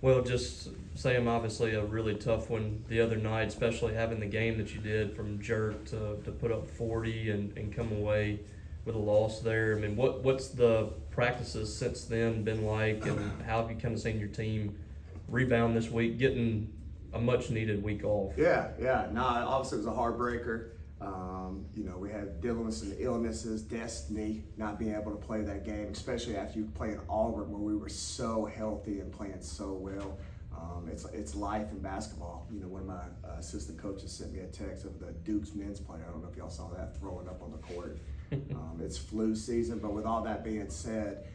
Well, just Sam, obviously a really tough one the other night, especially having the game that you did from jerk to put up 40 and come away with a loss there. I mean, what's the practices since then been like, and how have you kind of seen your team rebound this week, getting a much needed week off? Yeah. No, obviously it was a heartbreaker. We had dealing with some illnesses, destiny, not being able to play that game, especially after you play in Auburn where we were so healthy and playing so well. It's life in basketball. One of my assistant coaches sent me a text of the Duke's men's player. I don't know if y'all saw that, throwing up on the court. It's flu season, but with all that being said,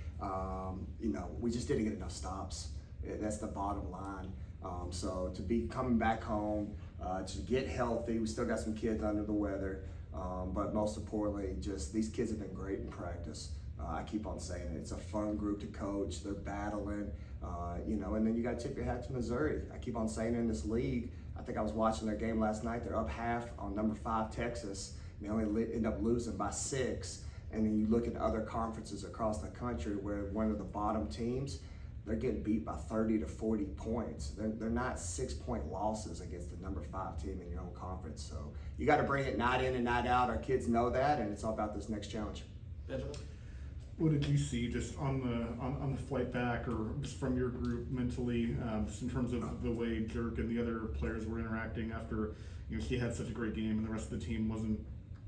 we just didn't get enough stops. That's the bottom line. So to be coming back home, to get healthy, we still got some kids under the weather, but most importantly, just these kids have been great in practice. I keep on saying it. It's a fun group to coach. They're battling, and then you got to tip your hat to Missouri. I keep on saying in this league, I think I was watching their game last night. They're up half on number 5 Texas. They only end up losing by 6. And then you look at other conferences across the country where one of the bottom teams, they're getting beat by 30 to 40 points. They're not 6-point losses against the number 5 team in your own conference. So you got to bring it night in and night out. Our kids know that, and it's all about this next challenge. Benjamin? What did you see just on the flight back, or just from your group mentally, just in terms of the way Jerk and the other players were interacting after she had such a great game and the rest of the team wasn't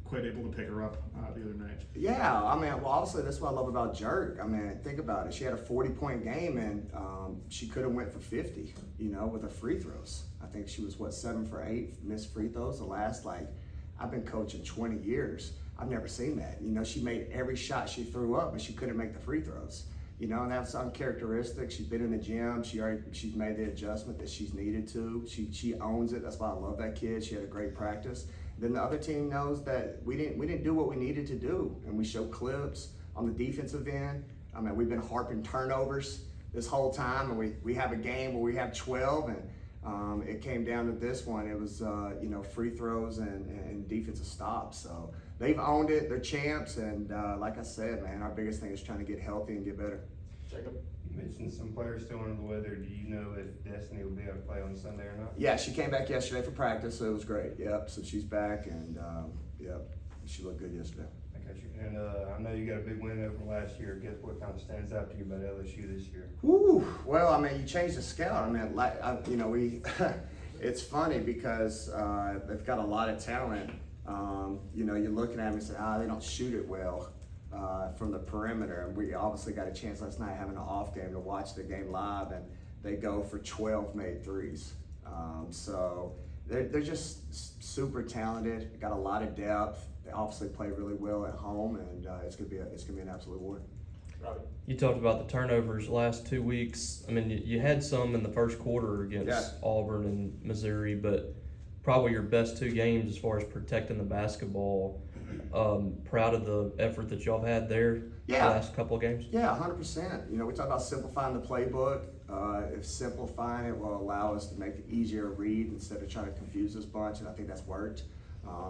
quite able to pick her up the other night? Yeah, obviously that's what I love about Jerk. Think about it. She had a 40-point game, and she could have went for 50, with her free throws. I think she was, 7 for 8 missed free throws. The last, I've been coaching 20 years. I've never seen that. She made every shot she threw up, but she couldn't make the free throws. And that's uncharacteristic. She's been in the gym. She's made the adjustment that she's needed to. She owns it. That's why I love that kid. She had a great practice. Then the other team knows that we didn't do what we needed to do, and we showed clips on the defensive end. We've been harping turnovers this whole time, and we have a game where we have 12, and it came down to this one. It was free throws and defensive stops. So they've owned it. They're champs, and like I said, man, our biggest thing is trying to get healthy and get better. Jacob? You mentioned some players still under the weather. Do you know if Destiny will be able to play on Sunday or not? Yeah, she came back yesterday for practice, so it was great. Yep, so she's back, and she looked good yesterday. I got you. And I know you got a big win over last year. Guess what kind of stands out to you about LSU this year? Woo! Well, you changed the scout. It's funny because they've got a lot of talent. You're looking at them and say, they don't shoot it well from the perimeter. And we obviously got a chance last night having an off game to watch the game live, and they go for 12 made threes. So they're just super talented. Got a lot of depth. They obviously play really well at home, and it's gonna be an absolute war. Robbie? You talked about the turnovers last 2 weeks. You had some in the first quarter against Auburn and Missouri, but probably your best 2 games as far as protecting the basketball. Proud of the effort that y'all have had there the last couple of games? Yeah, 100%. We talk about simplifying the playbook. If simplifying it will allow us to make it easier to read instead of trying to confuse this bunch, and I think that's worked.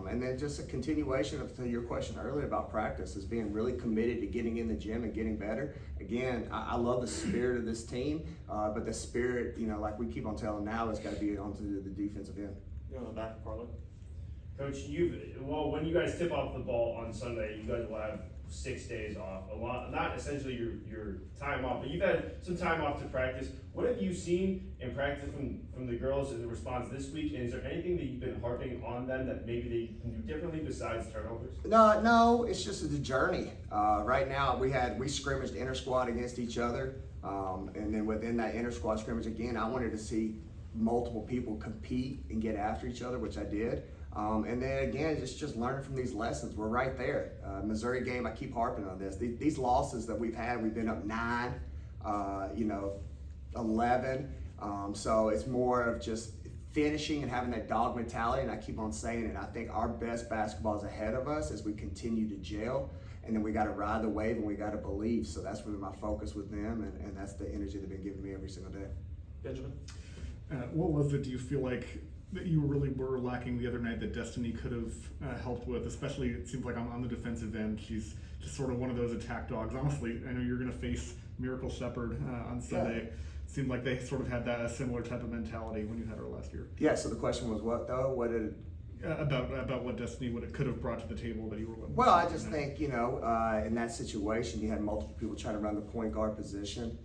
And then just a continuation to your question earlier about practice is being really committed to getting in the gym and getting better. Again, I love the spirit of this team, but the spirit, like we keep on telling now, has got to be onto the defensive end. You're on the back of Carlo. Coach, when you guys tip off the ball on Sunday, you guys will have 6 days off. Not essentially your time off, but you've had some time off to practice. What have you seen in practice from the girls in the response this week? And is there anything that you've been harping on them that maybe they can do differently besides turnovers? No, it's just the journey. Right now, we scrimmaged inter-squad against each other, and then within that inter-squad scrimmage, again, I wanted to see multiple people compete and get after each other, which I did. And then again, just learning from these lessons. We're right there. Missouri game, I keep harping on this. These losses that we've had, we've been up 9, 11. So it's more of just finishing and having that dog mentality. And I keep on saying it. I think our best basketball is ahead of us as we continue to gel. And then we got to ride the wave and we got to believe. So that's really my focus with them. And that's the energy they've been giving me every single day. Benjamin? What was it, do you feel like, that you really were lacking the other night that Destiny could have helped with? Especially, it seems like on the defensive end, she's just sort of one of those attack dogs. Honestly, I know you're going to face Miracle Shepherd on Sunday. seemed like they sort of had that a similar type of mentality when you had her last year. Yeah, so the question was what though? What did About what Destiny could have brought to the table that you were. Well, I just think, in that situation, you had multiple people trying to run the point guard position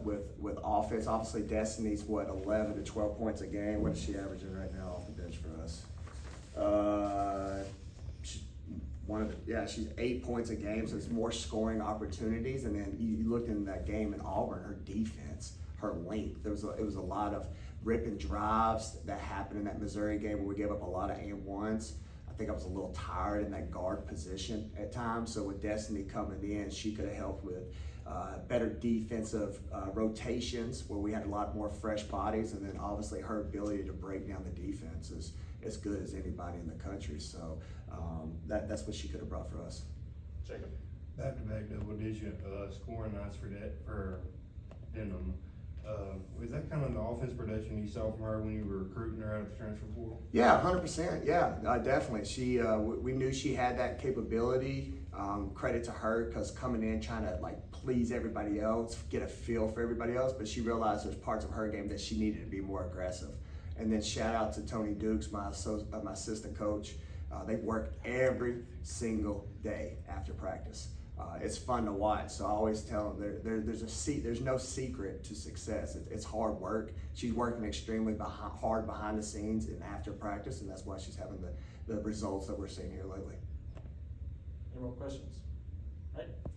with offense. Obviously, Destiny's, 11 to 12 points a game. What is she averaging right now off the bench for us? She's 8 points a game, so it's more scoring opportunities. And then you looked in that game in Auburn, her defense, her length. It was a lot of rip and drives that happened in that Missouri game where we gave up a lot of and-ones. I think I was a little tired in that guard position at times. So with Destiny coming in, she could have helped with better defensive rotations where we had a lot more fresh bodies. And then obviously her ability to break down the defense is as good as anybody in the country. So that's what she could have brought for us. Jacob. Back-to-back double-digit scoring nights for Denham. Was that kind of the offense production you saw from her when you were recruiting her out of the transfer portal? Yeah, 100%. Yeah, definitely. She, we knew she had that capability. Credit to her because coming in trying to please everybody else, get a feel for everybody else, but she realized there's parts of her game that she needed to be more aggressive. And then shout out to Tony Dukes, my assistant coach. They work every single day after practice. It's fun to watch. So I always tell them there's no secret to success. It's hard work. She's working extremely hard behind the scenes and after practice, and that's why she's having the results that we're seeing here lately. Any more questions? All right.